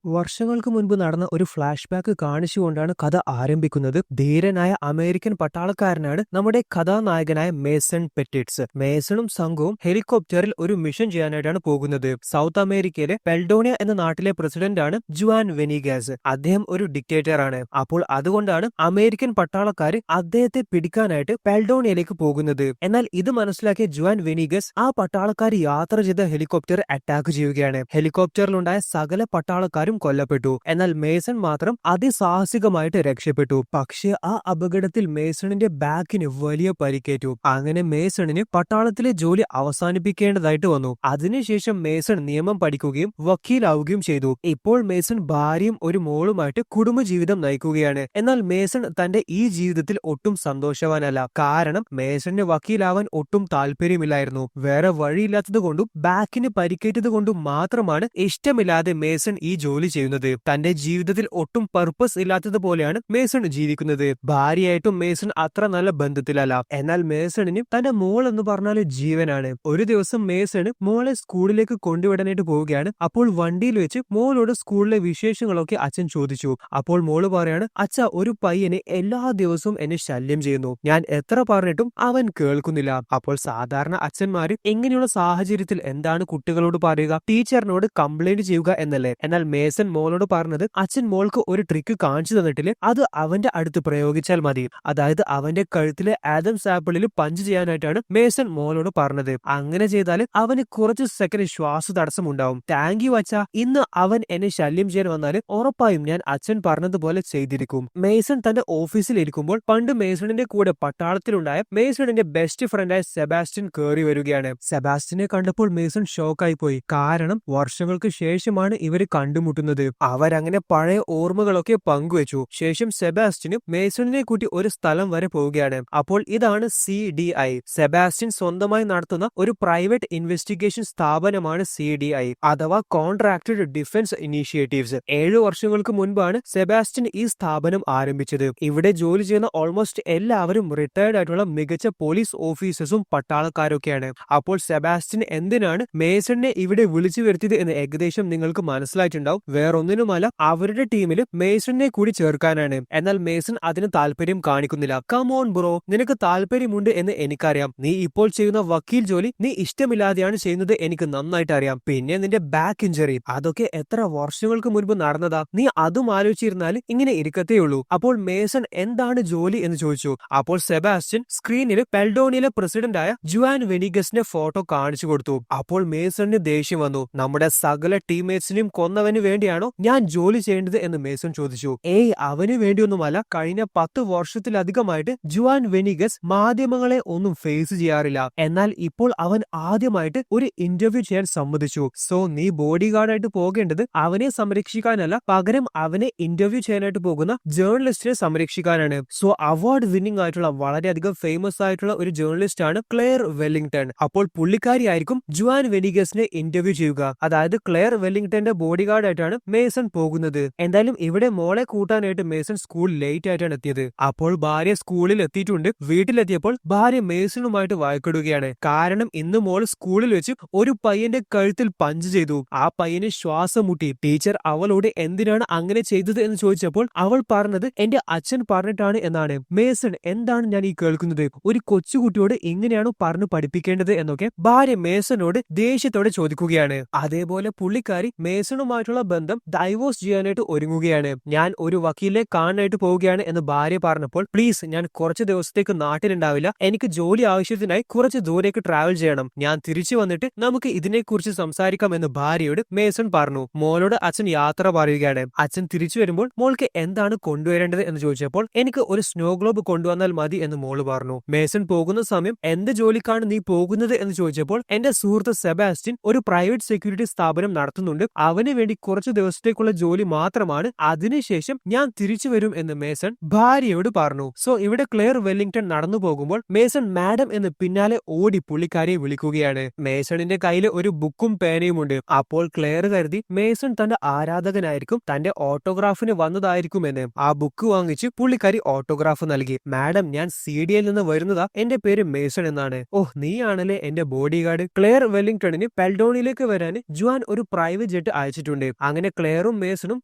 വർഷങ്ങൾക്ക് മുൻപ് നടന്ന ഒരു ഫ്ലാഷ് ബാക്ക് കാണിച്ചുകൊണ്ടാണ് കഥ ആരംഭിക്കുന്നത്. ധീരനായ അമേരിക്കൻ പട്ടാളക്കാരനാണ് നമ്മുടെ കഥാനായകനായ മേസൺ പെറ്റിറ്റ്സ്. മേസണും സംഘവും ഹെലികോപ്റ്ററിൽ ഒരു മിഷൻ ചെയ്യാനായിട്ടാണ് പോകുന്നത്. സൗത്ത് അമേരിക്കയിലെ പെൽഡോണിയ എന്ന നാട്ടിലെ പ്രസിഡന്റാണ് ജുവാൻ വെനിഗാസ്. അദ്ദേഹം ഒരു ഡിക്റ്റേറ്റർ ആണ്. അപ്പോൾ അതുകൊണ്ടാണ് അമേരിക്കൻ പട്ടാളക്കാര് അദ്ദേഹത്തെ പിടിക്കാനായിട്ട് പെൽഡോണിയയിലേക്ക് പോകുന്നത്. എന്നാൽ ഇത് മനസ്സിലാക്കിയ ജുവാൻ വെനിഗസ് ആ പട്ടാളക്കാർ യാത്ര ചെയ്ത ഹെലികോപ്റ്റർ അറ്റാക്ക് ചെയ്യുകയാണ്. ഹെലികോപ്റ്ററിലുണ്ടായ സകല പട്ടാളക്കാരും കൊല്ലപ്പെട്ടു. എന്നാൽ മേസൺ മാത്രം അതിസാഹസികമായിട്ട് രക്ഷപ്പെട്ടു. പക്ഷേ ആ അപകടത്തിൽ മേസണിന്റെ ബാക്കിന് വലിയ പരിക്കേറ്റു. അങ്ങനെ മേസണിന് പട്ടാളത്തിലെ ജോലി അവസാനിപ്പിക്കേണ്ടതായിട്ട് വന്നു. അതിനുശേഷം മേസൺ നിയമം പഠിക്കുകയും വക്കീലാവുകയും ചെയ്തു. ഇപ്പോൾ മേസൺ ഭാര്യയും ഒരു മോളുമായിട്ട് കുടുംബജീവിതം നയിക്കുകയാണ്. എന്നാൽ മേസൺ തന്റെ ഈ ജീവിതത്തിൽ ഒട്ടും സന്തോഷവാനല്ല. കാരണം മേസണിന് വക്കീലാവാൻ ഒട്ടും താല്പര്യമില്ലായിരുന്നു. വേറെ വഴിയില്ലാത്തത് കൊണ്ടും ബാക്കിന് പരിക്കേറ്റത് കൊണ്ടും മാത്രമാണ് ഇഷ്ടമില്ലാതെ മേസൺ ഈ ജോലി ചെയ്യുന്നത്. തന്റെ ജീവിതത്തിൽ ഒട്ടും പർപ്പസ് ഇല്ലാത്തതുപോലെയാണ് മേസൺ ജീവിക്കുന്നത്. ഭാര്യയായിട്ടും മേസൺ അത്ര നല്ല ബന്ധത്തിലല്ല. എന്നാൽ മേസണിന് തന്റെ മോൾ എന്ന് പറഞ്ഞാൽ ജീവനാണ്. ഒരു ദിവസം മേസണ് മോളെ സ്കൂളിലേക്ക് കൊണ്ടുവിടാനായിട്ട് പോവുകയാണ്. അപ്പോൾ വണ്ടിയിൽ വെച്ച് മോളോട് സ്കൂളിലെ വിശേഷങ്ങളൊക്കെ അച്ഛൻ ചോദിച്ചു. അപ്പോൾ മോള് പറയാണ്, അച്ഛ, ഒരു പയ്യനെ എല്ലാ ദിവസവും എന്നെ ശല്യം ചെയ്യുന്നു. ഞാൻ എത്ര പറഞ്ഞിട്ടും അവൻ കേൾക്കുന്നില്ല. അപ്പോൾ സാധാരണ അച്ഛന്മാര് ഇങ്ങനെയുള്ള സാഹചര്യത്തിൽ എന്താണ് കുട്ടികളോട് പറയുക? ടീച്ചറിനോട് കംപ്ലൈന്റ് ചെയ്യുക എന്നല്ലേ. എന്നാൽ മേസൺ മോളോട് പറഞ്ഞത്, അച്ഛൻ മോൾക്ക് ഒരു ട്രിക്ക് കാണിച്ചു തന്നിട്ടില്ലേ, അത് അവന്റെ അടുത്ത് പ്രയോഗിച്ചാൽ മതി. അതായത് അവന്റെ കഴുത്തിലെ ആദംസ് ആപ്പിളിൽ പഞ്ച് ചെയ്യാനായിട്ടാണ് മേസൺ മോളോട് പറഞ്ഞത്. അങ്ങനെ ചെയ്താൽ അവന് കുറച്ച് സെക്കൻഡ് ശ്വാസതടസ്സം ഉണ്ടാവും. താങ്ക് യു അച്ഛാ, ഇന്ന് അവൻ എന്നെ ശല്യം ചെയ്യാൻ വന്നാൽ ഉറപ്പായും ഞാൻ അച്ഛൻ പറഞ്ഞതുപോലെ ചെയ്തിരിക്കും. മേസൺ തന്റെ ഓഫീസിൽ ഇരിക്കുമ്പോൾ പണ്ട് മേസണിന്റെ കൂടെ പട്ടാളത്തിലുണ്ടായ മേസണിന്റെ ബെസ്റ്റ് ഫ്രണ്ടായ സെബാസ്റ്റ്യൻ കേറി വരികയാണ്. സെബാസ്റ്റ്യനെ കണ്ടപ്പോൾ മേസൺ ഷോക്കായി പോയി. കാരണം വർഷങ്ങൾക്ക് ശേഷമാണ് ഇവര് കണ്ടുമുട്ടുന്നത്. അവരങ്ങനെ പഴയ ഓർമ്മകളൊക്കെ പങ്കുവച്ചു. ശേഷം സെബാസ്റ്റ്യന് മേസണിനെ കൂട്ടി ഒരു സ്ഥലം വരെ പോവുകയാണ്. അപ്പോൾ ഇതാണ് CDI. സെബാസ്റ്റ്യൻ സ്വന്തമായി നടത്തുന്ന ഒരു പ്രൈവറ്റ് ഇൻവെസ്റ്റിഗേഷൻ സ്ഥാപനമാണ് CDI, അഥവാ കോൺട്രാക്റ്റഡ് ഡിഫൻസ് ഇനീഷ്യേറ്റീവ്സ്. 7 വർഷങ്ങൾക്ക് മുൻപാണ് സെബാസ്റ്റ്യൻ ഈ സ്ഥാപനം ആരംഭിച്ചത്. ഇവിടെ ജോലി ചെയ്യുന്ന ഓൾമോസ്റ്റ് എല്ലാവരും റിട്ടയർഡ് ആയിട്ടുള്ള മികച്ച പോലീസ് ഓഫീസേഴ്സും പട്ടാളക്കാരൊക്കെയാണ്. അപ്പോൾ സെബാസ്റ്റ്യൻ എന്തിനാണ് മേസണിനെ ഇവിടെ വിളിച്ചു വരുത്തിയത് എന്ന് ഏകദേശം നിങ്ങൾക്ക് മനസ്സിലായിട്ടുണ്ടാവും. വേറൊന്നിനുമല്ല, അവരുടെ ടീമിൽ മേസണിനെ കൂടി ചേർക്കാനാണ്. എന്നാൽ മേസൺ അതിന് താല്പര്യം കാണിക്കുന്നില്ല. കമോൺ ബ്രോ, നിനക്ക് താല്പര്യമുണ്ട് എന്ന് എനിക്കറിയാം. നീ ഇപ്പോൾ ചെയ്യുന്ന വക്കീൽ ജോലി നീ ഇഷ്ടമില്ലാതെയാണ് ചെയ്യുന്നത്, എനിക്ക് നന്നായിട്ട് അറിയാം. പിന്നെ നിന്റെ ബാക്ക് ഇഞ്ചറി, അതൊക്കെ എത്ര വർഷങ്ങൾക്ക് മുൻപ് നടന്നതാ. നീ അതും ആലോചിച്ചിരുന്നാൽ ഇങ്ങനെ ഇരിക്കത്തേയുള്ളൂ. അപ്പോൾ മേസൺ എന്താണ് ജോലി എന്ന് ചോദിച്ചു. അപ്പോൾ സെബാസ്റ്റ്യൻ സ്ക്രീനിൽ പെൽഡോണിയയിലെ പ്രസിഡന്റായ ജുവാൻ വെനിഗസിന്റെ ഫോട്ടോ കാണിച്ചു കൊടുത്തു. അപ്പോൾ മേസണിന് ദേഷ്യം വന്നു. നമ്മുടെ സകല ടീംമേറ്റ്സിനെയും കൊന്നവന് വേണ്ടിയാണോ ഞാൻ ജോലി ചെയ്യേണ്ടത് എന്ന് മേസൺ ചോദിച്ചു. ഏയ്, അവന് വേണ്ടിയൊന്നുമല്ല. കഴിഞ്ഞ 10 വർഷത്തിലധികമായിട്ട് ജുവാൻ വെനിഗസ് മാധ്യമങ്ങളെ ഒന്നും ഫേസ് ചെയ്യാറില്ല. എന്നാൽ ഇപ്പോൾ അവൻ ആദ്യമായിട്ട് ഒരു ഇന്റർവ്യൂ ചെയ്യാൻ സമ്മതിച്ചു. സോ നീ ബോഡി ഗാർഡായിട്ട് പോകേണ്ടത് അവനെ സംരക്ഷിക്കാനല്ല, പകരം അവനെ ഇന്റർവ്യൂ ചെയ്യാനായിട്ട് പോകുന്ന ജേർണലിസ്റ്റിനെ സംരക്ഷിക്കാനാണ്. സോ അവാർഡ് വിന്നിംഗ് ആയിട്ടുള്ള വളരെയധികം ഫേമസ് ആയിട്ടുള്ള ഒരു ജേർണലിസ്റ്റ് ആണ് ക്ലെയർ വെല്ലിംഗ്ടൺ. അപ്പോൾ പുള്ളിക്കാരിയായിരിക്കും ജുവാൻ വെനിഗസിനെ ഇന്റർവ്യൂ ചെയ്യുക. അതായത് ക്ലെയർ വെല്ലിംഗ്ടന്റെ ബോഡി ഗാർഡ് ആയിട്ടാണ് മേസൺ പോകുന്നത്. എന്തായാലും ഇവിടെ മോളെ കൂട്ടാനായിട്ട് മേസൺ സ്കൂൾ ലേറ്റ് ആയിട്ടാണ് എത്തിയത്. അപ്പോൾ ഭാര്യ സ്കൂളിൽ എത്തിയിട്ടുണ്ട്. വീട്ടിലെത്തിയപ്പോൾ ഭാര്യ മേസണുമായിട്ട് വഴക്കിടുകയാണ്. കാരണം ഇന്ന് മോൾ സ്കൂളിൽ വെച്ച് ഒരു പയ്യന്റെ കഴുത്തിൽ പഞ്ച് ചെയ്തു. ആ പയ്യന് ശ്വാസം മുട്ടി. ടീച്ചർ അവളോട് എന്തിനാണ് അങ്ങനെ ചെയ്തത് എന്ന് ചോദിച്ചപ്പോൾ അവൾ പറഞ്ഞത് എന്റെ അച്ഛൻ പറഞ്ഞിട്ടാണ് എന്നാണ്. മേസൺ, എന്താണ് ഞാൻ ഈ കേൾക്കുന്നത്? ഒരു കൊച്ചുകുട്ടിയോട് ഇങ്ങനെയാണോ പറഞ്ഞു പഠിപ്പിക്കേണ്ടത് എന്നൊക്കെ ഭാര്യ മേസണോട് ദേഷ്യത്തോടെ ചോദിക്കുകയാണ്. അതേപോലെ പുള്ളിക്കാരി മേസണുമായിട്ടുള്ള ബന്ധം ഡൈവോഴ്സ് ചെയ്യാനായിട്ട് ഒരുങ്ങുകയാണ്. ഞാൻ ഒരു വക്കീലിനെ കാണാനായിട്ട് പോവുകയാണ് എന്ന് ഭാര്യ പറഞ്ഞപ്പോൾ, പ്ലീസ്, ഞാൻ കുറച്ച് ദിവസത്തേക്ക് നാട്ടിലുണ്ടാവില്ല. എനിക്ക് ജോലി ആവശ്യത്തിനായി കുറച്ച് ദൂരേക്ക് ട്രാവൽ ചെയ്യണം. ഞാൻ തിരിച്ചു വന്നിട്ട് നമുക്ക് ഇതിനെക്കുറിച്ച് സംസാരിക്കാം എന്ന് ഭാര്യയോട് മേസൺ പറഞ്ഞു. മോളോട് അച്ഛൻ യാത്ര പറയുകയാണ്. അച്ഛൻ തിരിച്ചു വരുമ്പോൾ മോൾക്ക് എന്താണ് കൊണ്ടുവരേണ്ടത് എന്ന് ചോദിച്ചപ്പോൾ, എനിക്ക് ഒരു സ്നോ ഗ്ലോബ് കൊണ്ടുവന്നാൽ മതി എന്ന് മോള് പറഞ്ഞു. മേസൺ പോകുന്ന സമയം, എന്ത് ജോലിക്കാണ് നീ പോകുന്നത് എന്ന് ചോദിച്ചപ്പോൾ, എന്റെ സുഹൃത്ത് സെബാസ്റ്റ്യൻ ഒരു പ്രൈവറ്റ് സെക്യൂരിറ്റി സ്ഥാപനം നടത്തുന്നുണ്ട്. അവന് വേണ്ടി കുറച്ചു ദിവസത്തേക്കുള്ള ജോലി മാത്രമാണ്. അതിനുശേഷം ഞാൻ തിരിച്ചു വരും എന്ന് മേസൺ ഭാര്യയോട് പറഞ്ഞു. സോ ഇവിടെ ക്ലെയർ വെല്ലിംഗ്ടൺ നടന്നു പോകുമ്പോൾ മേസൺ മാഡം എന്ന് പിന്നാലെ ഓടി പുള്ളിക്കാരിയെ വിളിക്കുകയാണ്. മേസണിന്റെ കയ്യിൽ ഒരു ബുക്കും പേനയുമുണ്ട്. അപ്പോൾ ക്ലെയർ കരുതി മേസൺ തന്റെ ആരാധകനായിരിക്കും, തന്റെ ഓട്ടോഗ്രാഫിന് വന്നതായിരിക്കുമെന്ന്. ആ ബുക്ക് വാങ്ങിച്ച് പുള്ളിക്കാരി ഓട്ടോഗ്രാഫ് നൽകി. മാഡം, ഞാൻ CDയിൽ നിന്ന് വരുന്നതാ. എന്റെ പേര് മേസൺ എന്നാണ്. ഓഹ്, നീയാണല്ലേ എന്റെ ബോഡി ഗാർഡ്. ക്ലെയർ വെല്ലിംഗ്ടണിന് പെൽഡോണിയിലേക്ക് വരാൻ ജുവാൻ ഒരു പ്രൈവറ്റ് ജെറ്റ് അയച്ചിട്ടുണ്ട്. അങ്ങനെ ക്ലെയറും മേസണും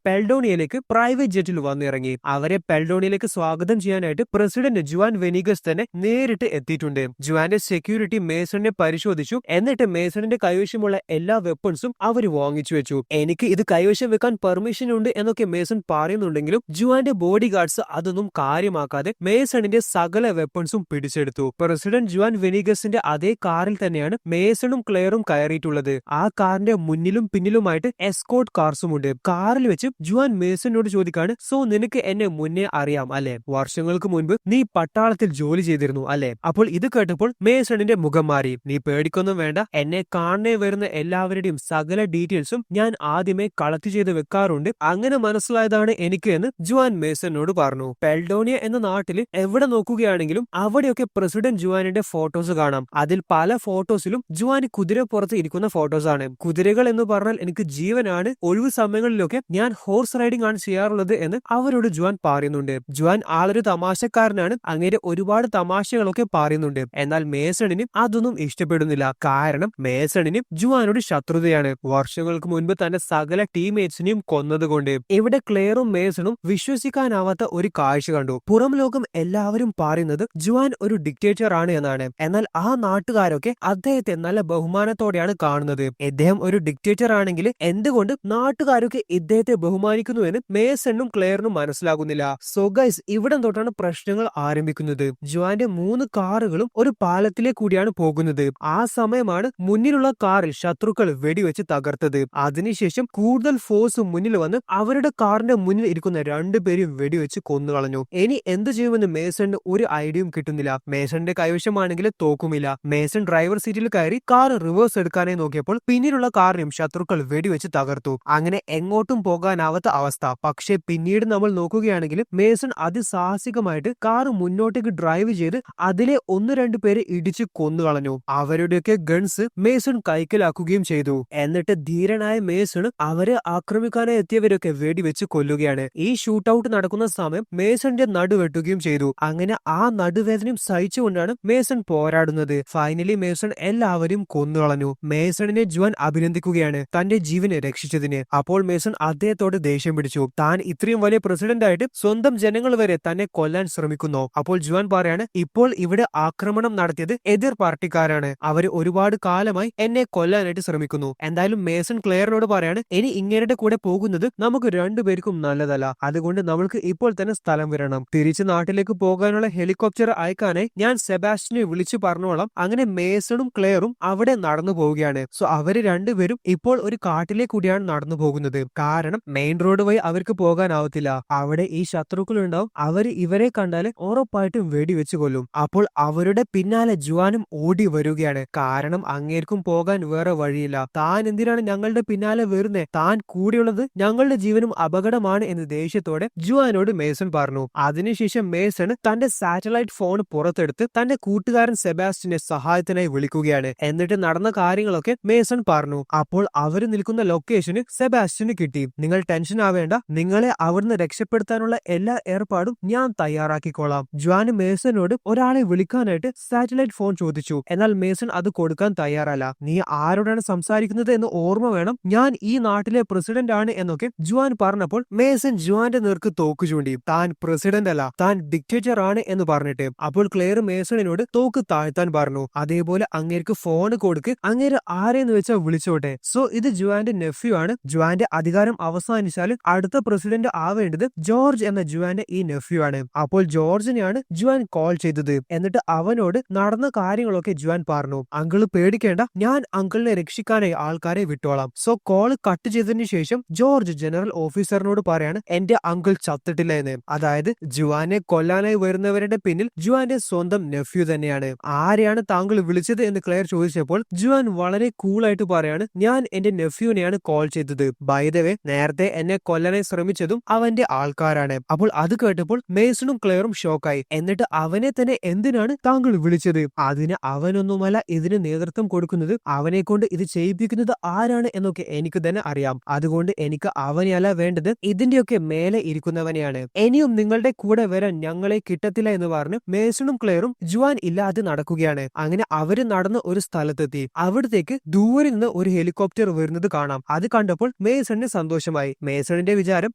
പെൽഡോണിയയിലേക്ക് പ്രൈവറ്റ് ജെറ്റിൽ വന്നിറങ്ങി. അവരെ പെൽഡോണിയയിലേക്ക് സ്വാഗതം ചെയ്യാനായിട്ട് പ്രസിഡന്റ് ജുവാൻ വെനിഗസ് തന്നെ നേരിട്ട് എത്തിയിട്ടുണ്ട്. ജുവാന്റെ സെക്യൂരിറ്റി മേസണിനെ പരിശോധിച്ചു. എന്നിട്ട് മേസണിന്റെ കൈവശമുള്ള എല്ലാ വെപ്പൺസും അവര് വാങ്ങിച്ചു വെച്ചു. എനിക്ക് ഇത് കൈവശം വെക്കാൻ പെർമിഷൻ ഉണ്ട് എന്നൊക്കെ മേസൺ പറയുന്നുണ്ടെങ്കിലും ജുവാന്റെ ബോഡി ഗാർഡ്സ് അതൊന്നും കാര്യമാക്കാതെ മേസണിന്റെ സകല വെപ്പൺസും പിടിച്ചെടുത്തു. പ്രസിഡന്റ് ജുവാൻ വെനിഗസിന്റെ അതേ കാറിൽ തന്നെയാണ് മേസണും ക്ലെയറും കയറിയിട്ടുള്ളത്. ആ കാറിന്റെ മുന്നിലും പിന്നിലുമായിട്ട് എസ്കോർട്ട് കാർസും ഉണ്ട്. കാറിൽ വെച്ച് ജുവാൻ മേസണിനോട് ചോദിക്കാണ്, സോ നിനക്ക് എന്നെ മുന്നേ അറിയാം അല്ലെ? വർഷങ്ങൾക്ക് മുൻപ് നീ പട്ടാളത്തിൽ ജോലി ചെയ്തിരുന്നു അല്ലെ? അപ്പോൾ ഇത് കേട്ടപ്പോൾ മേസണിന്റെ മുഖം മാറി. നീ പേടിക്കൊന്നും വേണ്ട, എന്നെ കാണേ വരുന്ന എല്ലാവരുടെയും സകല ഡീറ്റെയിൽസും ഞാൻ ആദ്യമേ കളക്ട് ചെയ്ത് വെക്കാറുണ്ട്. അങ്ങനെ മനസ്സിലായതാണ് എനിക്ക് എന്ന് ജുവാൻ മേസണിനോട് പറഞ്ഞു. പെൽഡോണിയ എന്ന നാട്ടിൽ എവിടെ നോക്കുകയാണെങ്കിലും അവിടെയൊക്കെ പ്രസിഡന്റ് ജുവാനിന്റെ ഫോട്ടോസ് കാണാം. അതിൽ പല ഫോട്ടോസിലും ജുവാൻ കുതിരപ്പുറത്ത് ഇരിക്കുന്ന ഫോട്ടോസ് ആണ്. കുതിരകൾ എന്ന് പറഞ്ഞാൽ എനിക്ക് ജീവനാണ്. ഒഴിവു സമയങ്ങളിലൊക്കെ ഞാൻ ഹോഴ്സ് റൈഡിംഗ് ആണ് ചെയ്യാറുള്ളത് എന്ന് അവരോട് ജുവാൻ പറയുന്നുണ്ട്. ജുവാൻ ആളൊരു തമാശക്കാരനാണ്. അങ്ങനെ ഒരുപാട് തമാശകളൊക്കെ പറയുന്നുണ്ട്. എന്നാൽ മേസണിന് അതൊന്നും ഇഷ്ടപ്പെടുന്നില്ല. കാരണം മേസണിന് ജുവാനോട് ശത്രുതയാണ്. വർഷങ്ങൾക്ക് മുൻപ് തന്റെ സകല ടീംമേറ്റ്സിനെയും കൊന്നതുകൊണ്ട്. ഇവിടെ ക്ലെയറും മേസണും വിശ്വസിക്കാനാവാത്ത ഒരു കാഴ്ച കണ്ടു. പുറം ലോകം എല്ലാവരും പറയുന്നത് ജുവാൻ ഒരു ഡിക്റ്റേറ്റർ ആണ് എന്നാണ്. എന്നാൽ ആ നാട്ടുകാരൊക്കെ അദ്ദേഹത്തെ നല്ല ബഹുമാനത്തോടെയാണ് കാണുന്നത്. ഇദ്ദേഹം ഒരു ഡിക്റ്റേറ്റർ ആണെങ്കിൽ എന്തുകൊണ്ട് നാട്ടുകാരൊക്കെ ഇദ്ദേഹത്തെ ബഹുമാനിക്കുന്നു എന്ന് മേസണും ക്ലെയറിനും മനസ്സിലാകുന്നില്ല. സോ ഗൈസ്, ഇവിടം തൊട്ടാണ് പ്രശ്നങ്ങൾ ആരംഭിക്കുന്നത്. ജുവാന്റെ 3 കാറുകളും ഒരു പാലത്തിലെ കൂടിയാണ് പോകുന്നത്. ആ സമയമാണ് മുന്നിലുള്ള കാറിൽ ശത്രുക്കൾ വെടിവെച്ച് തകർത്തത്. അതിനുശേഷം കൂടുതൽ ഫോഴ്സ് മുന്നിൽ വന്ന് അവരുടെ കാറിന്റെ മുന്നിൽ ഇരിക്കുന്ന 2 പേരും വെടിവെച്ച് കൊന്നുകളഞ്ഞു. ഇനി എന്ത് ചെയ്യുമെന്ന് മേസണിന് ഒരു ഐഡിയയും കിട്ടുന്നില്ല. മേസണിന്റെ കൈവശമാണെങ്കിൽ തോക്കുമില്ല. മേസൺ ഡ്രൈവർ സീറ്റിൽ കയറി കാർ റിവേഴ്സ് എടുക്കാനായി നോക്കിയപ്പോൾ പിന്നിലുള്ള കാറിനും ശത്രുക്കൾ വെടിവെച്ച് തകർത്തു. അങ്ങനെ എങ്ങോട്ടും പോകാനാവാത്ത അവസ്ഥ. പക്ഷെ പിന്നീട് നമ്മൾ നോക്കുകയാണെങ്കിൽ മേസൺ അതിസാഹസികമായിട്ട് കാർ മുന്നോട്ടേക്ക് ഡ്രൈവ് ചെയ്ത് അതിലെ 1-2 പേരെ ഇടിച്ച് കൊന്നുകളഞ്ഞു. അവരുടെയൊക്കെ ഗൺസ് മേസൺ കൈക്കലാക്കുകയും ചെയ്തു. എന്നിട്ട് ധീരനായ മേസൺ അവരെ ആക്രമിക്കാനായി എത്തിയവരൊക്കെ വെടിവെച്ച് കൊല്ലുകയാണ്. ഈ ഷൂട്ട് ഔട്ട് നടക്കുന്ന സമയം മേസണിന്റെ നടുവെട്ടുകയും ചെയ്തു. അങ്ങനെ ആ നടുവേദനയും സഹിച്ചുകൊണ്ടാണ് മേസൺ പോരാടുന്നത്. ഫൈനലി മേസൺ എല്ലാവരും കൊന്നുകളഞ്ഞു. മേസണിനെ ജുവാൻ അഭിനന്ദിക്കുകയാണ് തന്റെ ജീവനെ രക്ഷിച്ചതിന്. അപ്പോൾ മേസൺ അദ്ദേഹത്തോട് ദേഷ്യം പിടിച്ചു. താൻ ഇത്രയും വലിയ പ്രസിഡന്റ് ആയിട്ട് സ്വന്തം ജനങ്ങൾ വരെ തന്നെ കൊല്ലാൻ ശ്രമിക്കുന്നു. അപ്പോൾ ജുവാൻ പറയാണ്, ഇപ്പോൾ ഇവിടെ ആക്രമണം നടത്തിയത് എതിർ പാർട്ടിക്കാരാണ്. അവര് ഒരുപാട് കാലമായി എന്നെ കൊല്ലാനായിട്ട് ശ്രമിക്കുന്നു. എന്തായാലും മേസൺ ക്ലെയറിനോട് പറയാണ്, ഇനി ഇങ്ങേരുടെ കൂടെ പോകുന്നത് നമുക്ക് 2 പേർക്കും നല്ലതല്ല. അതുകൊണ്ട് നമ്മൾക്ക് ഇപ്പോൾ തന്നെ സ്ഥലം വരണം. തിരിച്ച് നാട്ടിലേക്ക് പോകാനുള്ള ഹെലികോപ്റ്റർ അയക്കാനായി ഞാൻ സെബാസ്റ്റ്യനെ വിളിച്ചു പറഞ്ഞോളാം. അങ്ങനെ മേസണും ക്ലെയറും അവിടെ നടന്നു പോവുകയാണ്. സോ അവര് 2 പേരും ഇപ്പോൾ ഒരു കാട്ടിലെ കൂടിയാണ് നടന്നു പോകുന്നത്. കാരണം മെയിൻ റോഡ് വഴി അവർക്ക് പോകാനാവത്തില്ല. അവിടെ ഈ ശത്രുക്കൾ ഉണ്ടാവും. അവര് ഇവരെ കണ്ടാല് ഉറപ്പായിട്ടും വെടിവെച്ച് കൊല്ലും. അപ്പോൾ അവരുടെ പിന്നാലെ ജുവാനും ഓടി വരികയാണ്. കാരണം അങ്ങേർക്കും പോകാൻ വേറെ വഴിയില്ല. താൻ എന്തിനാണ് ഞങ്ങളുടെ പിന്നാലെ വരുന്നേ? താൻ കൂടിയുള്ളത് ഞങ്ങളുടെ ജീവനും അപകടമാണ് എന്ന് ദേഷ്യത്തോടെ ജുവാനോട് മേസൺ പറഞ്ഞു. അതിനുശേഷം മേസൺ തന്റെ സാറ്റലൈറ്റ് ഫോൺ പുറത്തെടുത്ത് തന്റെ കൂട്ടുകാരൻ സെബാസ്റ്റ്യനെ സഹായത്തിനായി വിളിക്കുകയാണ്. എന്നിട്ട് നടന്ന കാര്യങ്ങളൊക്കെ മേസൺ പറഞ്ഞു. അപ്പോൾ അവര് നിൽക്കുന്ന ലൊക്കേഷന് സെബാസ്റ്റ്യന് കിട്ടി. നിങ്ങൾ ടെൻഷൻ ആവേണ്ട, നിങ്ങളെ അവിടുന്ന് രക്ഷപ്പെടുത്താനുള്ള എല്ലാ ഏർപ്പാടും ഞാൻ തയ്യാറാക്കിക്കോളാം. ജുവാൻ മേസനോട് ഒരാളെ വിളിക്കാനായിട്ട് സാറ്റലൈറ്റ് ഫോൺ ചോദിച്ചു. എന്നാൽ മേസൺ അത് കൊടുക്കാൻ തയ്യാറല്ല. നീ ആരോടാണ് സംസാരിക്കുന്നത് എന്ന് ഓർമ്മ വേണം. ഞാൻ ഈ നാട്ടിലെ പ്രസിഡന്റ് ആണ് എന്നൊക്കെ ജുവാൻ പറഞ്ഞപ്പോൾ മേസൺ ജുവാന്റെ നേർക്ക് തോക്ക് ചൂണ്ടി. താൻ പ്രസിഡന്റ് അല്ല, താൻ ഡിക്റ്റേറ്റർ ആണ് എന്ന് പറഞ്ഞിട്ട്. അപ്പോൾ ക്ലെയർ മേസണിനോട് തോക്ക് താഴ്ത്താൻ പറഞ്ഞു. അതേപോലെ അങ്ങേർക്ക് ഫോൺ കൊടുക്ക്, അങ്ങേര് ആരെന്ന് വെച്ചാൽ വിളിച്ചോട്ടെ. സോ ഇത് ജുവാന്റെ നെഫ്യൂ ആണ്. ജുവാന്റെ അധികാരം അവസാനിച്ചാൽ അടുത്ത പ്രസിഡന്റ് ആവേണ്ടത് ജോർജ് എന്ന ജുവാന്റെ ഈ നെഫ്യൂ ആണ്. അപ്പോൾ ജോർജിനെയാണ് ജുവാൻ കോൾ ചെയ്തത്. എന്നിട്ട് അവനോട് നടന്ന കാര്യങ്ങളൊക്കെ ജുവാൻ പറഞ്ഞു. അങ്കിള് പേടിക്കേണ്ട, ഞാൻ അങ്കിളിനെ രക്ഷിക്കാനായി ആൾക്കാരെ വിട്ടോളാം. സോ കോൾ കട്ട് ചെയ്തതിനു ശേഷം ജോർജ് ജനറൽ ഓഫീസറിനോട് പറയാണ് എന്റെ അങ്കിൾ ചത്തിട്ടില്ല എന്ന്. അതായത് ജുവാനെ കൊല്ലാനായി വരുന്നവരുടെ പിന്നിൽ ജുവാന്റെ സ്വന്തം നെഫ്യൂ തന്നെയാണ്. ആരെയാണ് താങ്കൾ വിളിച്ചത് എന്ന് ക്ലെയർ ചോദിച്ചപ്പോൾ ജുവാൻ വളരെ കൂളായിട്ട് പറയാണ്, ഞാൻ എന്റെ നെഫ്യൂനെയാണ് കോൾ ചെയ്തത്. ബൈ ദ വേ, നേരത്തെ എന്നെ കൊല്ലാനായി ശ്രമിച്ചതും അവന്റെ ആൾക്കാരാണ്. അപ്പോൾ അത് കേട്ടപ്പോൾ മേസണും ക്ലെയറും ഷോക്കായി. എന്നിട്ട് അവനെ തന്നെ എന്തിനാണ് താങ്കൾ വിളിച്ചത്? അതിന് അവനൊന്നുമല്ല ഇതിന് നേതൃത്വം കൊടുക്കുന്നത്. അവനെ കൊണ്ട് ഇത് ചെയ്യിപ്പിക്കുന്നത് ആരാണ് എന്നൊക്കെ എനിക്ക് തന്നെ അറിയാം. അതുകൊണ്ട് എനിക്ക് അവനെയല്ല വേണ്ടത്, ഇതിന്റെയൊക്കെ മേലെ ഇരിക്കുന്നവനെയാണ്. ഇനിയും നിങ്ങളുടെ കൂടെ വരാൻ ഞങ്ങളെ കിട്ടത്തില്ല എന്ന് പറഞ്ഞ് മേസണും ക്ലെയറും ജുവാൻ ഇല്ലാതെ നടക്കുകയാണ്. അങ്ങനെ അവര് നടന്ന് ഒരു സ്ഥലത്തെത്തി. അവിടത്തേക്ക് ദൂരെ നിന്ന് ഒരു ഹെലികോപ്റ്റർ വരുന്നത് കാണാം. അത് കണ്ടപ്പോൾ മേസണിന് സന്തോഷമായി. മേസണിന്റെ വിചാരം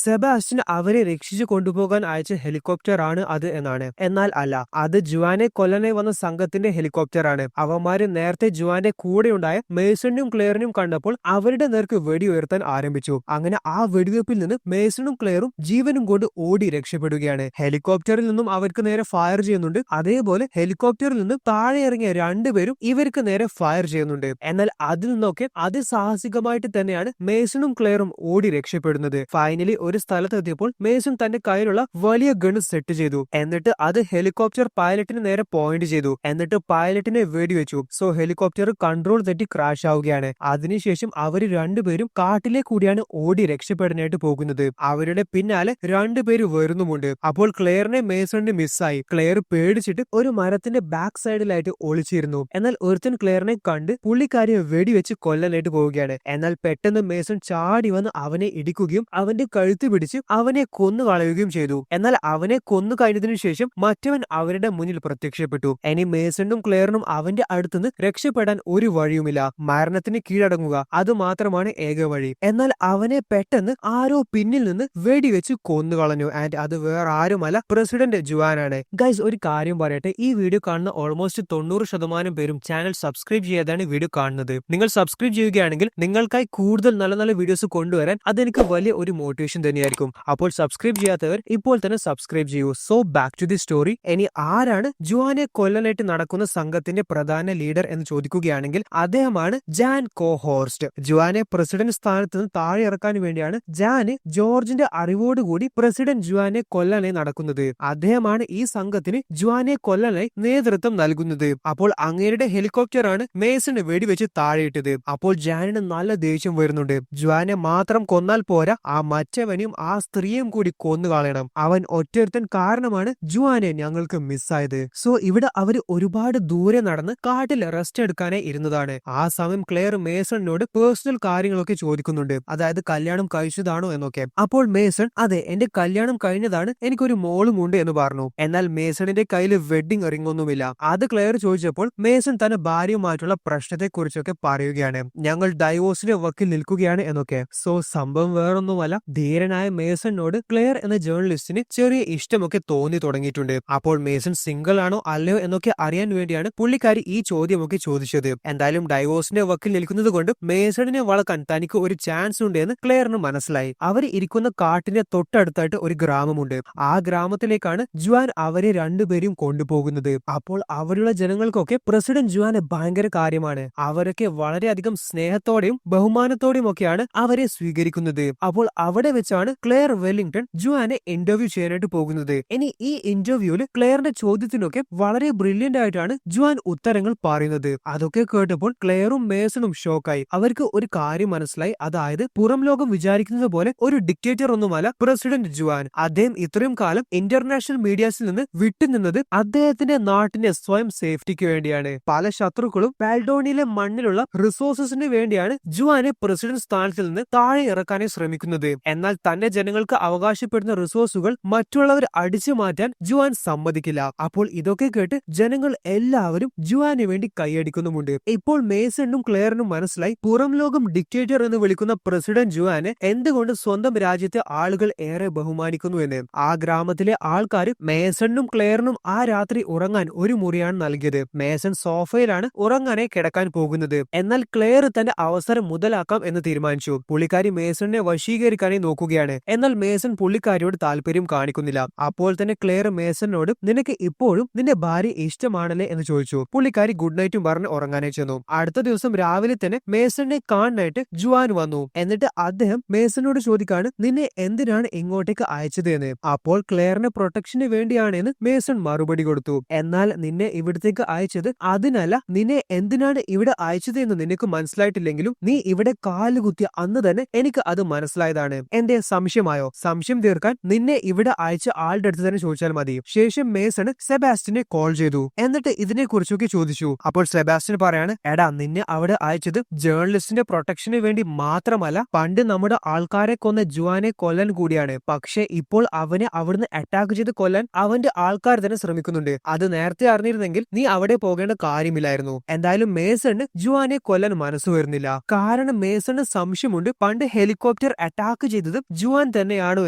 സെബാസ്റ്റ്യൻ അവരെ രക്ഷിച്ചു കൊണ്ടുപോകാൻ അയച്ച ഹെലികോപ്റ്റർ ആണ് അത് എന്നാണ്. എന്നാൽ അല്ല, അത് ജുവാനെ കൊല്ലാനായി വന്ന സംഘത്തിന്റെ ഹെലികോപ്റ്റർ ആണ്. അവന്മാര് നേരത്തെ ജുവാന്റെ കൂടെയുണ്ടായ മേസണിനും ക്ലെയറിനും കണ്ടപ്പോൾ അവരുടെ നേർക്ക് വെടി ഉയർത്താൻ ആരംഭിച്ചു. അങ്ങനെ ആ വെടിവെപ്പിൽ നിന്ന് മേസണും ക്ലെയറും ജീവനും കൊണ്ട് ഓടി രക്ഷപ്പെടുകയാണ്. ഹെലികോപ്റ്ററിൽ നിന്നും അവർക്ക് നേരെ ഫയർ ചെയ്യുന്നുണ്ട്. അതേപോലെ ഹെലികോപ്റ്ററിൽ നിന്നും താഴെ ഇറങ്ങിയ രണ്ടുപേരും ഇവർക്ക് നേരെ ഫയർ ചെയ്യുന്നുണ്ട്. എന്നാൽ അതിൽ നിന്നൊക്കെ അതിസാഹസികമായിട്ട് തന്നെയാണ് മേസണും ക്ലെയറും ഓടി രക്ഷപ്പെടുന്നത്. ഫൈനലി ഒരു സ്ഥലത്തെത്തിയപ്പോൾ മേസൺ തന്റെ കയ്യിലുള്ള വലിയ ഗൺ സെറ്റ് ചെയ്തു. എന്നിട്ട് അത് ഹെലികോപ്റ്റർ പൈലറ്റിന് നേരെ പോയിന്റ് ചെയ്തു. എന്നിട്ട് പൈലറ്റിനെ വെടിവെച്ചു. സോ ഹെലികോപ്റ്റർ കൺട്രോൾ തെറ്റി ക്രാഷ് ആവുകയാണ്. അതിനുശേഷം അവര് രണ്ടുപേരും കാട്ടിലെ കൂടിയാണ് ഓടി രക്ഷപ്പെടാനായിട്ട് പോകുന്നത്. അവരുടെ പിന്നാലെ രണ്ടുപേര് വരുന്നുമുണ്ട്. അപ്പോൾ ക്ലെയറിനെ മേസണിന് മിസ്സായി. ക്ലെയർ പേടിച്ചിട്ട് ഒരു മരത്തിന്റെ ബാക്ക് സൈഡിലായിട്ട് ഒളിച്ചിരുന്നു. എന്നാൽ ഒരുത്തൻ ക്ലെയറിനെ കണ്ട് പുള്ളിക്കാരിയെ വെടിവെച്ച് കൊല്ലാനായിട്ട് പോവുകയാണ്. എന്നാൽ പെട്ടെന്ന് മേസൺ ചാടി വന്ന് അവനെ ഇടിക്കുകയും അവന്റെ കഴുത്ത് പിടിച്ച് അവനെ കൊന്നു കളയുകയും ചെയ്തു. എന്നാൽ അവനെ കൊന്നു കഴിഞ്ഞതിനു ശേഷം മറ്റവൻ അവരുടെ മുന്നിൽ പ്രത്യക്ഷപ്പെട്ടു. ഇനി മേസണിനും ക്ലെയറിനും അവന്റെ അടുത്തുനിന്ന് രക്ഷപ്പെടാൻ ഒരു വഴിയുമില്ല. മരണത്തിന് കീഴടങ്ങുക, അത് മാത്രമാണ് ഏക വഴി. എന്നാൽ അവനെ പെട്ടെന്ന് ആരോ പിന്നിൽ നിന്ന് വെടിവെച്ച് കൊന്നു കളഞ്ഞു. ആൻഡ് അത് വേറെ ആരുമല്ല, പ്രസിഡന്റ് ജുവാനാണ്. ഗൈസ്, ഒരു കാര്യം പറയട്ടെ, ഈ വീഡിയോ കാണുന്ന ഓൾമോസ്റ്റ് 90% പേരും ചാനൽ സബ്സ്ക്രൈബ് ചെയ്യാതാണ് വീഡിയോ കാണുന്നത്. നിങ്ങൾ സബ്സ്ക്രൈബ് ചെയ്യുകയാണെങ്കിൽ നിങ്ങൾക്കായി കൂടുതൽ നല്ല നല്ല വീഡിയോസ് കൊണ്ടുവരാൻ അതെനിക്ക് വലിയ ഒരു മോട്ടിവേഷൻ തന്നെയായിരിക്കും. അപ്പോൾ സബ്സ്ക്രൈബ് ചെയ്യാത്തവർ ഇപ്പോൾ തന്നെ സബ്സ്ക്രൈബ് ചെയ്യൂ. So back to the story. ഇനി ആരാണ് ജുവാനെ കൊല്ലാനായിട്ട് നടക്കുന്ന സംഘത്തിന്റെ പ്രധാന ലീഡർ എന്ന് ചോദിക്കുകയാണെങ്കിൽ അദ്ദേഹമാണ് ജാൻ കോഹോർസ്റ്റ്. ജുവാനെ പ്രസിഡന്റ് സ്ഥാനത്ത് നിന്ന് താഴെ ഇറക്കാൻ വേണ്ടിയാണ് ജാന് ജോർജിന്റെ അറിവോടുകൂടി പ്രസിഡന്റ് ജുവാനെ കൊല്ലാനായി നടക്കുന്നത്. അദ്ദേഹമാണ് ഈ സംഘത്തിന് ജുവാനെ കൊല്ലാനായി നേതൃത്വം നൽകുന്നത്. അപ്പോൾ അങ്ങേരുടെ ഹെലികോപ്റ്റർ ആണ് മേസണ് വെടിവെച്ച് താഴെയിട്ടത്. അപ്പോൾ ജാനിന് നല്ല ദേഷ്യം വരുന്നുണ്ട്. ജുവാനെ മാത്രം കൊന്നാൽ പോരാ, ആ മറ്റവനെയും ആ സ്ത്രീയും കൂടി കൊന്നു കളയണം. അവൻ ഒറ്റൊരുത്തൻ കാരണമാണ് ജുവാനെ ഞങ്ങൾക്ക് മിസ്സായത്. സോ ഇവിടെ അവര് ഒരുപാട് ദൂരെ നടന്ന് കാട്ടിൽ റെസ്റ്റ് എടുക്കാനായി ഇരുന്നതാണ്. ആ സമയം ക്ലെയർ മേസണിനോട് പേഴ്സണൽ കാര്യങ്ങളൊക്കെ ചോദിക്കുന്നുണ്ട്. അതായത് കല്യാണം കഴിച്ചതാണോ എന്നൊക്കെ. അപ്പോൾ മേസൺ അതെ, എന്റെ കല്യാണം കഴിഞ്ഞതാണ്, എനിക്കൊരു മോളും ഉണ്ട് എന്ന് പറഞ്ഞു. എന്നാൽ മേസണിന്റെ കയ്യിൽ വെഡിങ് റിംഗ് ഒന്നുമില്ല. അത് ക്ലെയർ ചോദിച്ചപ്പോൾ മേസൺ തന്റെ ഭാര്യയുമായിട്ടുള്ള പ്രശ്നത്തെ കുറിച്ചൊക്കെ പറയുകയാണ്. ഞങ്ങൾ ഡൈവോഴ്സിന്റെ വക്കിൽ നിൽക്കുകയാണ് എന്നൊക്കെ. സോ സംഭവം വേറൊന്നുമല്ല, ധീരനായ മേസണിനോട് ക്ലെയർ എന്ന ജേർണലിസ്റ്റിന് ചെറിയ ഇഷ്ടമൊക്കെ തോന്നി തുടങ്ങിയിട്ടുണ്ട്. അപ്പോൾ മേസൺ സിംഗിൾ ആണോ അല്ലയോ എന്നൊക്കെ അറിയാൻ വേണ്ടിയാണ് പുള്ളിക്കാരി ഈ ചോദ്യമൊക്കെ ചോദിച്ചത്. എന്തായാലും ഡൈവോഴ്സിന്റെ വക്കിൽ നിൽക്കുന്നത് കൊണ്ട് മേസണിനെ വളക്കാൻ തനിക്ക് ഒരു ചാൻസ് ഉണ്ട് എന്ന് ക്ലെയറിന് മനസ്സിലായി. അവർ ഇരിക്കുന്ന കാട്ടിന്റെ തൊട്ടടുത്തായിട്ട് ഒരു ഗ്രാമമുണ്ട്. ആ ഗ്രാമത്തിലേക്കാണ് ജുവാൻ അവരെ രണ്ടുപേരും കൊണ്ടുപോകുന്നത്. അപ്പോൾ അവിടെയുള്ള ജനങ്ങൾക്കൊക്കെ പ്രസിഡന്റ് ജുവാനെ ഭയങ്കര കാര്യമാണ്. അവരൊക്കെ വളരെയധികം സ്നേഹത്തോടെയും ബഹുമാനത്തോടെയും ഒക്കെയാണ് അവരെ സ്വീകരിക്കുന്നത്. അപ്പോൾ അവിടെ വെച്ചാണ് ക്ലെയർ വെല്ലിംഗ്ടൺ ജുവാനെ ഇന്റർവ്യൂ ചെയ്യാനായിട്ട് പോകുന്നത്. ഇനി ഈ ഇന്റർവ്യൂവിൽ ക്ലെയറിന്റെ ചോദ്യത്തിനൊക്കെ വളരെ ബ്രില്യന്റ് ആയിട്ടാണ് ജുവാൻ ഉത്തരങ്ങൾ പറയുന്നത്. അതൊക്കെ കേട്ടപ്പോൾ ക്ലെയറും മേസണും ഷോക്കായി. അവർക്ക് ഒരു കാര്യം മനസ്സിലായി. അതായത് പുറം ലോകം വിചാരിക്കുന്നത് പോലെ ഒരു ഡിക്റ്റേറ്റർ ഒന്നുമല്ല പ്രസിഡന്റ് ജുവാൻ. അദ്ദേഹം ഇത്രയും കാലം ഇന്റർനാഷണൽ മീഡിയാസിൽ നിന്ന് വിട്ടുനിന്നത് അദ്ദേഹത്തിന്റെ നാട്ടിന്റെ സ്വയം സേഫ്റ്റിക്ക് വേണ്ടിയാണ്. പല ശത്രുക്കളും പാൽഡോണിയിലെ മണ്ണിലുള്ള റിസോഴ്സസിന് വേണ്ടിയാണ് ജുവാനെ പ്രസിഡന്റ് സ്ഥാനത്തിൽ നിന്ന് താഴെ ഇറക്കാനായി ശ്രമിക്കുന്നത്. എന്നാൽ തന്റെ ജനങ്ങൾക്ക് അവകാശപ്പെടുന്ന റിസോഴ്സുകൾ മറ്റുള്ളവർ അടിച്ചു മാറ്റാൻ ജുവാൻ സമ്മതിക്കില്ല. അപ്പോൾ ഇതൊക്കെ കേട്ട് ജനങ്ങൾ എല്ലാവരും ജുവാന് വേണ്ടി കൈയടിക്കുന്നുമുണ്ട്. ഇപ്പോൾ മേസണിനും ക്ലെയറിനും മനസ്സിലായി പുറം ലോകം ഡിക്റ്റേറ്റർ എന്ന് വിളിക്കുന്ന പ്രസിഡന്റ് ജുവാനെ എന്തുകൊണ്ട് സ്വന്തം രാജ്യത്തെ ആളുകൾ ഏറെ ബഹുമാനിക്കുന്നു എന്ന്. ആ ഗ്രാമത്തിലെ ആൾക്കാർ മേസണിനും ക്ലെയറിനും ആ രാത്രി ഉറങ്ങാൻ ഒരു മുറിയാണ് നൽകിയത്. മേസൺ സോഫയിലാണ് ഉറങ്ങാനായി കിടക്കാൻ പോകുന്നത്. എന്നാൽ ക്ലെയർ തന്റെ അവസരം മുതലാക്കാം എന്ന് തീരുമാനിച്ചു. പുള്ളിക്കാരി മേസണിനെ വശീകരിക്കാനായി നോക്കുകയാണ്. എന്നാൽ മേസൺ പുള്ളിക്കാരിയോട് താല്പര്യം കാണിക്കുന്നില്ല. അപ്പോൾ തന്നെ ക്ലെയർ മേസണിനോട് നിനക്ക് ഇപ്പോഴും നിന്റെ ഭാര്യ ഇഷ്ടമാണല്ലേ എന്ന് ചോദിച്ചു. പുള്ളിക്കാരി ഗുഡ് നൈറ്റും പറഞ്ഞ് ഉറങ്ങാനായി ചെന്നു. അടുത്ത ദിവസം രാവിലെ തന്നെ മേസണിനെ കാണാനായിട്ട് ജുവാൻ വന്നു. എന്നിട്ട് അദ്ദേഹം മേസണിനോട് ചോദിക്കാണ്, നിന്നെ എന്തിനാണ് ഇങ്ങോട്ടേക്ക് അയച്ചത് എന്ന്. അപ്പോൾ ക്ലെയറിന്റെ പ്രൊട്ടക്ഷന് വേണ്ടിയാണ് എന്ന് മേസൺ മറുപടി കൊടുത്തു. എന്നാൽ നിന്നെ ഇവിടത്തേക്ക് അയച്ചത് അതിനല്ല, നിന്നെ എന്തിനാണ് ഇവിടെ അയച്ചത് എന്ന് നിനക്ക് മനസ്സിലായിട്ടില്ലെങ്കിലും നീ ഇവിടെ കാലുകുത്തിയ അന്ന് തന്നെ എനിക്ക് അത് മനസ്സിലായതാണ്. എന്റെ സംശയമായോ? സംശയം തീർക്കാൻ നിന്നെ ഇവിടെ അയച്ച ആളുടെ അടുത്ത് തന്നെ ചോദിച്ചാൽ മതി. ശേഷം മേസൺ സെബാസ്റ്റിനെ കോൾ ചെയ്തു. എന്നിട്ട് ഇതിനെ കുറിച്ചൊക്കെ ചോദിച്ചു. അപ്പോൾ സെബാസ്റ്റിൻ പറയാണ്, എടാ നിന്നെ അവിടെ അയച്ചത് ജേർണലിസ്റ്റിന്റെ പ്രൊട്ടക്ഷന് വേണ്ടി മാത്രമല്ല, പണ്ട് നമ്മുടെ ആൾക്കാരെ കൊന്ന ജുവാനെ കൊല്ലാൻ കൂടിയാണ്. പക്ഷെ ഇപ്പോൾ അവനെ അവിടുന്ന് അറ്റാക്ക് ചെയ്ത് കൊല്ലാൻ അവന്റെ ആൾക്കാർ തന്നെ ശ്രമിക്കുന്നുണ്ട്. അത് നേരത്തെ അറിഞ്ഞിരുന്നെങ്കിൽ നീ അവിടെ പോകേണ്ട കാര്യമില്ലായിരുന്നു. എന്തായാലും മേസണ് ജുവാനെ കൊല്ലാൻ മനസ്സ് വരുന്നില്ല. കാരണം മേസണ് സംശയം സംശയമുണ്ട് പണ്ട് ഹെലികോപ്റ്റർ അറ്റാക്ക് ചെയ്തത് ജുവാൻ തന്നെയാണോ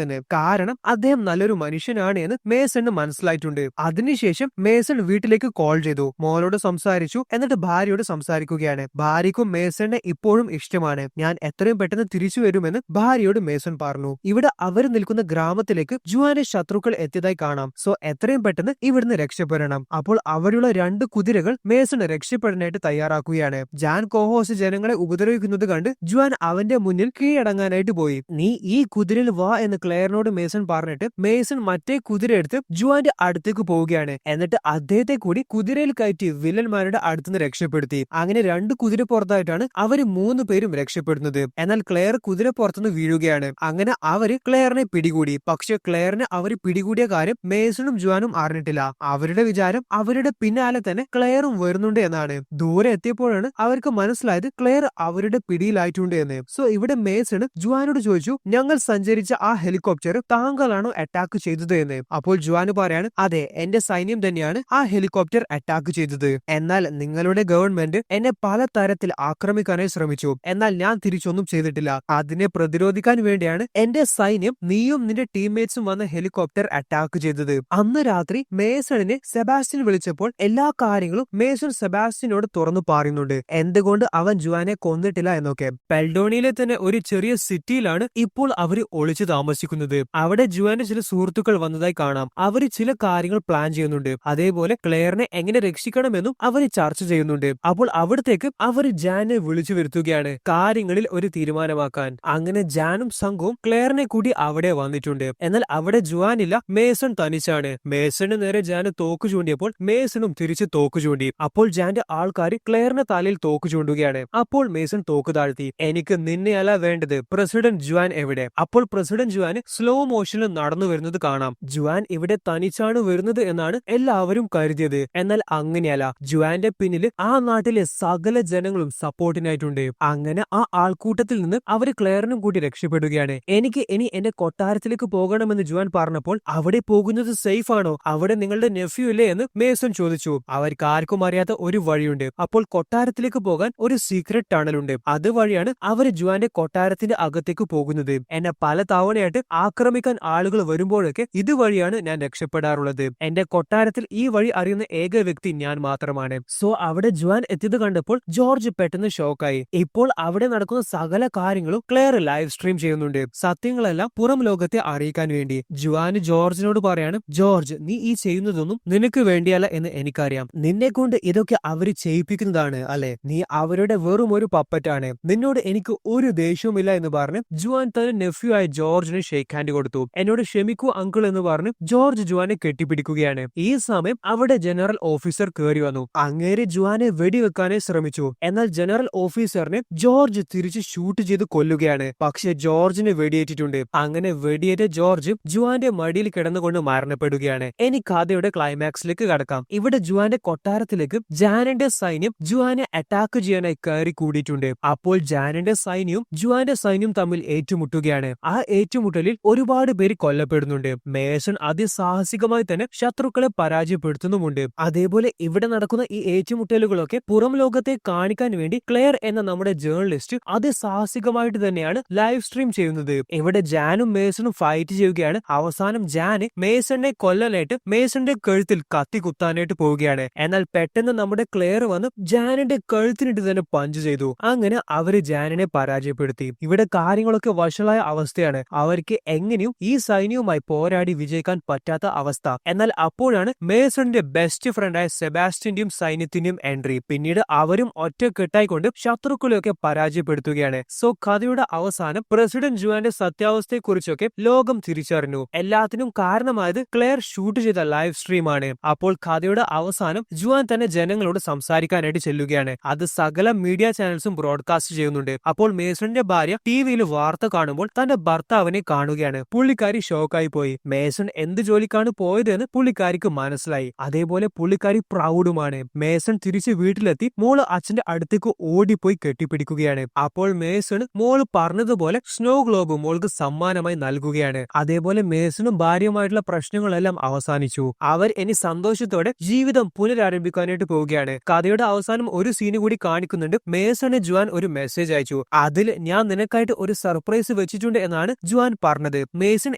എന്ന്. കാരണം അദ്ദേഹം നല്ലൊരു മനുഷ്യനാണ് എന്ന് മേസണ് മനസ്സിലായിട്ടുണ്ട്. അതിനുശേഷം മേസൺ വീട്ടിലേക്ക് കോൾ ചെയ്തു, മോളോട് സംസാരിച്ചു, എന്നിട്ട് ഭാര്യയോട് സംസാരിക്കുകയാണ്. ഭാര്യയ്ക്കും മേസണിനെ ഇപ്പോഴും ഇഷ്ടമാണ്. ഞാൻ എത്രയും പെട്ടെന്ന് തിരിച്ചു വരുമെന്ന് ഭാര്യയോട് മേസൺ പറഞ്ഞു. ഇവിടെ അവർ നിൽക്കുന്ന ഗ്രാമത്തിലേക്ക് ജുവാന്റെ ശത്രുക്കൾ എത്തിയതായി കാണാം. സോ എത്രയും പെട്ടെന്ന് ഇവിടുന്ന് രക്ഷപ്പെടണം. അപ്പോൾ അവിടെയുള്ള 2 കുതിരകൾ മേസണ് രക്ഷപ്പെടാനായിട്ട് തയ്യാറാക്കുകയാണ്. ജാൻ കോഹോസ് ജനങ്ങളെ ഉപദ്രവിക്കുന്നത് കണ്ട് ജുവാൻ അവന്റെ മുന്നിൽ കീഴടങ്ങാനായിട്ട് പോയി. നീ ഈ കുതിരയിൽ വാ എന്ന് ക്ലെയറിനോട് മേസൺ പറഞ്ഞിട്ട് മേസൺ മറ്റേ കുതിര എടുത്ത് ജുവാന്റെ അടുത്തേക്ക് പോവുകയാണ്. എന്നിട്ട് അദ്ദേഹത്തെ കൂടി കുതിരയിൽ കയറ്റി വില്ലന്മാരുടെ അടുത്തുനിന്ന് രക്ഷപ്പെടുത്തി. അങ്ങനെ 2 കുതിര പുറത്തായിട്ടാണ് അവര് 3 പേരും രക്ഷപ്പെടുന്നത്. എന്നാൽ ക്ലെയർ കുതിര പുറത്തുനിന്ന് വീഴുകയാണ്. അങ്ങനെ അവര് ക്ലെയറിനെ പിടികൂടി. പക്ഷെ ക്ലെയറിനെ അവര് പിടികൂടിയ കാര്യം മേസണും ജുവാനും അറിഞ്ഞിട്ടില്ല. അവരുടെ വിചാരം അവരുടെ പിന്നാലെ തന്നെ ക്ലെയറും വരുന്നുണ്ട് എന്നാണ്. ദൂരെ എത്തിയപ്പോഴാണ് അവർക്ക് മനസ്സിലായത് ക്ലെയർ അവരുടെ പിടിയിലായിട്ടുണ്ട് എന്ന്. സോ ഇവിടെ മേസൺ ജുവാനോട് ചോദിച്ചു, ഞങ്ങൾ സഞ്ചരിച്ച ആ ഹെലികോപ്റ്റർ താങ്കളാണോ അറ്റാക്ക് ചെയ്തത് എന്ന്. അപ്പോൾ ജുവാന് പറയാണ്, അതെ, എന്റെ സൈന്യം തന്നെയാണ് ആ ഹെലികോപ്റ്റർ അറ്റാക്ക് ചെയ്തത്. എന്നാൽ നിങ്ങളുടെ ഗവൺമെന്റ് എന്നെ പല തരത്തിൽ ആക്രമിക്കാനായി ശ്രമിച്ചു. എന്നാൽ ഞാൻ തിരിച്ചൊന്നും ചെയ്തിട്ടില്ല. അതിനെ പ്രതിരോധിക്കാൻ വേണ്ടിയാണ് എന്റെ സൈന്യം നീയും നിന്റെ ടീംമേറ്റ്സും വന്ന ഹെലികോപ്റ്റർ അറ്റാക്ക് ചെയ്തത്. അന്ന് രാത്രി മേസണിനെ സെബാസ്റ്റ്യൻ വിളിച്ചപ്പോൾ എല്ലാ കാര്യങ്ങളും മേസൺ സെബാസ്റ്റ്യനോട് തുറന്നു പറയുന്നുണ്ട്. എന്തുകൊണ്ട് അവൻ ജുവാനെ കൊന്നിട്ടില്ല എന്നൊക്കെ. പെൽഡോണിയിലെ തന്നെ ഒരു ചെറിയ സിറ്റിയിലാണ് ഇപ്പോൾ അവര് ഒളിച്ചു താമസിക്കുന്നത്. അവിടെ ജുവാന്റെ ചില സുഹൃത്തുക്കൾ വന്നതായി കാണാം. അവര് ചില കാര്യങ്ങൾ പ്ലാൻ ചെയ്യുന്നുണ്ട്. അതേപോലെ ക്ലെയറിനെ എങ്ങനെ രക്ഷിക്കണമെന്നും അവര് ചർച്ച ചെയ്യുന്നുണ്ട്. അപ്പോൾ അവിടത്തേക്ക് അവര് ജാനെ വിളിച്ചു വരുത്തുകയാണ്, കാര്യങ്ങളിൽ ഒരു തീരുമാനമാക്കാൻ. അങ്ങനെ ജാനും സംഘവും ക്ലെയറിനെ കൂടി അവിടെ വന്നിട്ടുണ്ട്. എന്നാൽ അവിടെ ജുവാനില്ല, മേസൺ തനിച്ചാണ്. മേസണിന് നേരെ ജാന് തോക്ക് ചൂണ്ടിയപ്പോൾ മേസണും തിരിച്ച് തോക്ക് ചൂണ്ടി. അപ്പോൾ ജാന്റെ ആൾക്കാർ ക്ലെയറിന്റെ തലയിൽ തോക്ക് ചൂണ്ടുകയാണ്. അപ്പോൾ മേസൺ തോക്ക് താഴ്ത്തി. എനിക്ക് നിന്നെയല്ല വേണ്ടത്, പ്രസിഡന്റ് ജുവാൻ എവിടെ? അപ്പോൾ പ്രസിഡന്റ് ജുവാൻ സ്ലോ മോഷനിൽ നടന്നു വരുന്നത് കാണാം. ജുവാൻ ഇവിടെ തനിച്ചാണ് വരുന്നത് എന്നാണ് എല്ലാവരും കരുതിയത്. എന്നാൽ അങ്ങനെയല്ല. ജുവാന്റെ പിന്നില് ആ നാട്ടിലെ സകല ജനങ്ങളും സപ്പോർട്ടിനായിട്ടുണ്ട്. അങ്ങനെ ആ ആൾക്കൂട്ടത്തിൽ നിന്ന് അവര് ക്ലെയറിനും കൂടി രക്ഷപ്പെടുകയാണ്. എനിക്ക് ഇനി എന്റെ കൊട്ടാരത്തിലേക്ക് പോകണമെന്ന് ജുവാൻ പറഞ്ഞപ്പോൾ, അവിടെ പോകുന്നത് സേഫ് ആണോ? അവിടെ നിങ്ങളുടെ നെഫ്യൂ ഇല്ലേ എന്ന് മേസൺ ചോദിച്ചു. അവർക്ക് ആർക്കും അറിയാത്ത ഒരു വഴിയുണ്ട്. അപ്പോൾ കൊട്ടാരത്തിലേക്ക് പോകാൻ ഒരു സീക്രട്ട് ടണൽ ഉണ്ട്. അതുവഴിയാണ് അവര് ജുവാന്റെ കൊട്ടാരത്തിന്റെ അകത്തേക്ക് പോകുന്നത്. എന്നെ പല തവണയായിട്ട് ആക്രമിക്കാൻ ആളുകൾ വരുമ്പോഴൊക്കെ ഇതുവഴിയാണ് ഞാൻ രക്ഷപ്പെടാറുള്ളത്. എന്റെ കൊട്ടാരത്തിൽ ഈ വഴി അറിയുന്ന ഏക വ്യക്തി ഞാൻ മാത്രമാണ്. സോ അവിടെ ജുവാൻ എത്തിയത് കണ്ടപ്പോൾ ജോർജ് പെട്ടെന്ന് ഷോക്കായി. ഇപ്പോൾ അവിടെ നടക്കുന്ന സകല കാര്യങ്ങളും ക്ലെയർ ലൈവ് സ്ട്രീം ചെയ്യുന്നുണ്ട്. സത്യങ്ങളെല്ലാം പുറം ലോകത്തെ അറിയിക്കാൻ വേണ്ടി. ജുവാന് ജോർജിനോട് പറയാണ്, ജോർജ്, നീ ഈ ചെയ്യുന്നതൊന്നും നിനക്ക് വേണ്ടിയല്ല എന്ന് എനിക്കറിയാം. നിന്നെ കൊണ്ട് ഇതൊക്കെ അവര് ചെയ്യിപ്പിക്കുന്നതാണ് അല്ലെ? നീ അവരുടെ വെറും ഒരു പപ്പറ്റാണ്. നിന്നോട് എനിക്ക് ഒരു ദേഷ്യവുമില്ല എന്ന് പറഞ്ഞ് ജുവാൻ തന്നെ നെഫ്യൂ ആയ ജോർജിന് ഷേക്ക് ഹാൻഡ് കൊടുത്തു. എന്നോട് ക്ഷമിക്കൂ അങ്കിൾ എന്ന് പറഞ്ഞ് ജോർജ് ജുവാനെ കെട്ടിപ്പിടിക്കുകയാണ്. ഈ സമയം അവിടെ ജനറൽ ഓഫീസർ കയറി വന്നു. അങ്ങേരെ ജുവാനെ വെടിവെക്കാനേ ശ്രമിച്ചു. എന്നാൽ ജനറൽ ഓഫീസറിനെ ജോർജ് തിരിച്ച് ഷൂട്ട് ചെയ്ത് കൊല്ലുകയാണ്. പക്ഷെ ജോർജിന് വെടിയേറ്റിട്ടുണ്ട്. അങ്ങനെ വെടിയേറ്റ ജോർജ് ജുവാന്റെ മടിയിൽ കിടന്നുകൊണ്ട് മരണപ്പെടുകയാണ്. ഇനി കഥയുടെ ക്ലൈമാക്സിലേക്ക് കടക്കാം. ഇവിടെ ജുവാന്റെ കൊട്ടാരത്തിലേക്ക് ജാനിന്റെ സൈന്യം ജുവാനെ അറ്റാക്ക് ചെയ്യാനായി കയറി കൂടിയിട്ടുണ്ട്. അപ്പോൾ ജാനിന്റെ സൈന്യവും ജുവാന്റെ സൈന്യം തമ്മിൽ ഏറ്റുമുട്ടുകയാണ്. ആ ഏറ്റുമുട്ടലിൽ ഒരുപാട് പേര് കൊല്ലപ്പെടുന്നുണ്ട്. മേസൺ അതിസാഹസികമായി തന്നെ ശത്രുക്കളെ പരാജയപ്പെടുത്തുന്നുമുണ്ട്. അതേപോലെ ഇവിടെ നടക്കുന്ന ഈ ഏറ്റുമുട്ടലുകളൊക്കെ പുറം ലോകത്തെ കാണിക്കാൻ വേണ്ടി ക്ലെയർ എന്ന നമ്മുടെ ജേർണലിസ്റ്റ് അതിസാഹസികമായിട്ട് തന്നെയാണ് ലൈവ് സ്ട്രീം ചെയ്യുന്നത്. ഇവിടെ ജാനും മേസണും ഫൈറ്റ് ചെയ്യുകയാണ്. അവസാനം ജാന് മേസണിനെ കൊല്ലാനായിട്ട് മേസണിന്റെ കഴുത്തിൽ കത്തി കുത്താനായിട്ട് പോവുകയാണ്. എന്നാൽ പെട്ടെന്ന് നമ്മുടെ ക്ലെയർ വന്ന് ജാനിന്റെ കഴുത്തിനിട്ട് തന്നെ പഞ്ച് ചെയ്തു. അങ്ങനെ അവര് ജാനിനെ പരാജയപ്പെടുത്തി. ഇവിടെ കാര്യങ്ങളൊക്കെ വഷളായ അവസ്ഥയാണ്. അവർക്ക് എങ്ങനെയും ഈ സൈന്യവുമായി പോരാടി വിജയിക്കാൻ പറ്റാത്ത അവസ്ഥ. എന്നാൽ അപ്പോഴാണ് മേസണിന്റെ ബെസ്റ്റ് ഫ്രണ്ടായ സെബാസ്റ്റ്യന്റെയും സൈന്യത്തിന്റെയും എൻട്രി. പിന്നീട് അവരും ഒറ്റക്കെട്ടായിക്കൊണ്ട് ശത്രുക്കളെയൊക്കെ പരാജയപ്പെടുത്തുകയാണ്. സോ കഥയുടെ അവസാനം പ്രസിഡന്റ് ജുവാന്റെ സത്യാവസ്ഥയെക്കുറിച്ചൊക്കെ ലോകം തിരിച്ചറിഞ്ഞു. എല്ലാത്തിനും കാരണമായത് ക്ലെയർ ഷൂട്ട് ചെയ്ത ലൈവ് സ്ട്രീം ആണ്. അപ്പോൾ കഥയുടെ അവസാനം ജുവാൻ തന്നെ ജനങ്ങളോട് സംസാരിക്കാനായിട്ട് ചെല്ലുകയാണ്. അത് സകല മീഡിയ ചാനൽസും ബ്രോഡ്കാസ്റ്റ് ചെയ്യുന്നുണ്ട്. അപ്പോൾ മേസണിന്റെ ഭാര്യ ടിവിയിൽ വാർത്ത കാണുമ്പോൾ തന്റെ ഭർത്താവിനെ കാണുകയാണ്. പുള്ളിക്കാരി ഷോക്കായി പോയി. മേസൺ എന്ത് ജോലിക്കാണ് പോയതെന്ന് പുള്ളിക്കാരിക്ക് മനസ്സിലായി. അതേപോലെ പുള്ളിക്കാരി പ്രൗഡുമാണ്. മേസൺ തിരിച്ച് വീട്ടിലെത്തി മോള് അച്ഛന്റെ അടുത്തേക്ക് ഓടിപ്പോയി കെട്ടിപ്പിടിക്കുകയാണ്. അപ്പോൾ മേസൺ മോള് പറഞ്ഞതുപോലെ സ്നോ ഗ്ലോബ് മോൾക്ക് സമ്മാനമായി നൽകുകയാണ്. അതേപോലെ മേസണും ഭാര്യയുമായിട്ടുള്ള പ്രശ്നങ്ങളെല്ലാം അവസാനിച്ചു. അവർ ഇനി സന്തോഷത്തോടെ ജീവിതം പുനരാരംഭിക്കാനായിട്ട് പോവുകയാണ്. കഥയുടെ അവസാനം ഒരു സീന് കൂടി കാണിക്കുന്നുണ്ട്. മേസണ് ജുവാൻ ഒരു മെസ്സേജ് അയച്ചു. അതിൽ ഞാൻ നിനക്കായിട്ട് ഒരു സർപ്രൈസ് വെച്ചിട്ടുണ്ട് എന്നാണ് ജുവാൻ പറഞ്ഞത്. മേസൺ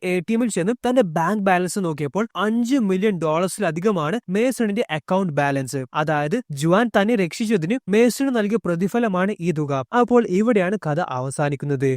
ATM-ൽ ചെന്ന് തന്റെ ബാങ്ക് ബാലൻസ് നോക്കിയപ്പോൾ $5 മില്യൺ മേസണിന്റെ അക്കൗണ്ട് ബാലൻസ്. അതായത് ജുവാൻ തന്നെ രക്ഷിച്ചതിന് മേസൺ നൽകിയ പ്രതിഫലമാണ് ഈ തുക. അപ്പോൾ ഇവിടെയാണ് കഥ അവസാനിക്കുന്നത്.